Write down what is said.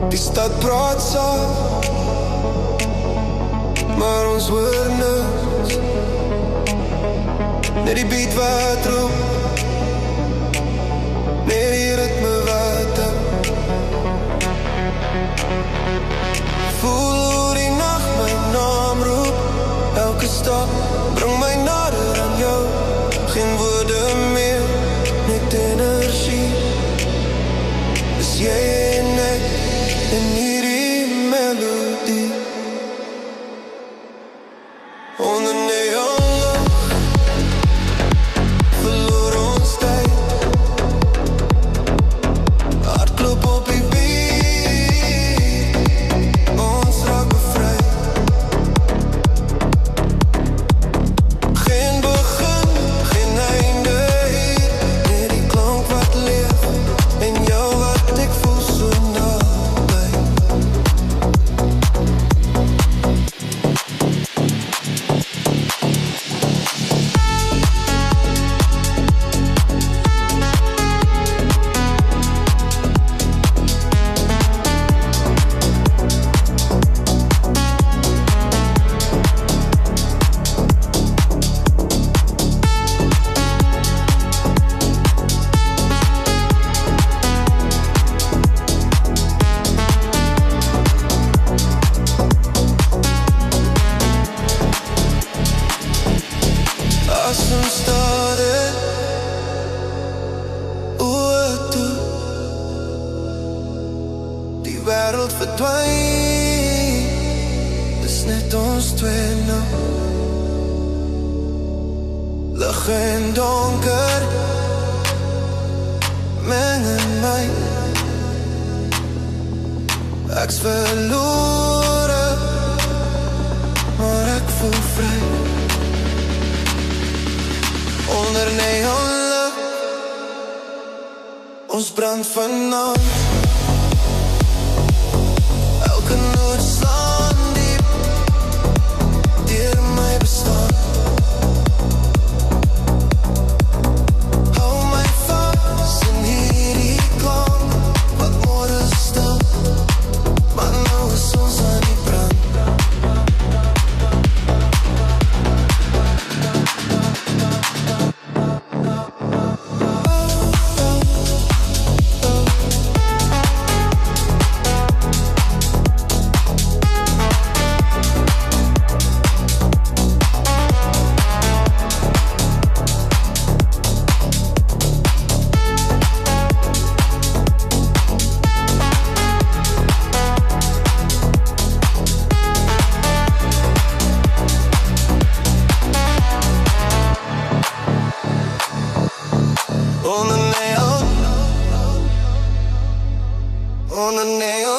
Die stad praat saam, maar ons hoor niks. Net die beat wat roep, net die ritme wat hou. Voel hoe die nacht my naam roep, elke stap bring my nader aan jou. Geen woorde meer, net energie. Is jy en ek in hierdie melodie. Onder neonlig verloor ons tyd. Hartklop op die beat, ons raak bevry. Geen begin, geen einde hier, net die klank wat leef en jou wat ek voel so naby. As ons stare oë toe, die wêreld verdwyn, dis net ons twee nou. Lig en donker meng in my. Ek's verlore, maar ek voel vry. Onder neonlig, ons brand vanaf. Elke noot slaan diep deur my bestaan. Hou my vas in hierdie klank, wat môre stil, maar nou is ons aan die brand. On the nail,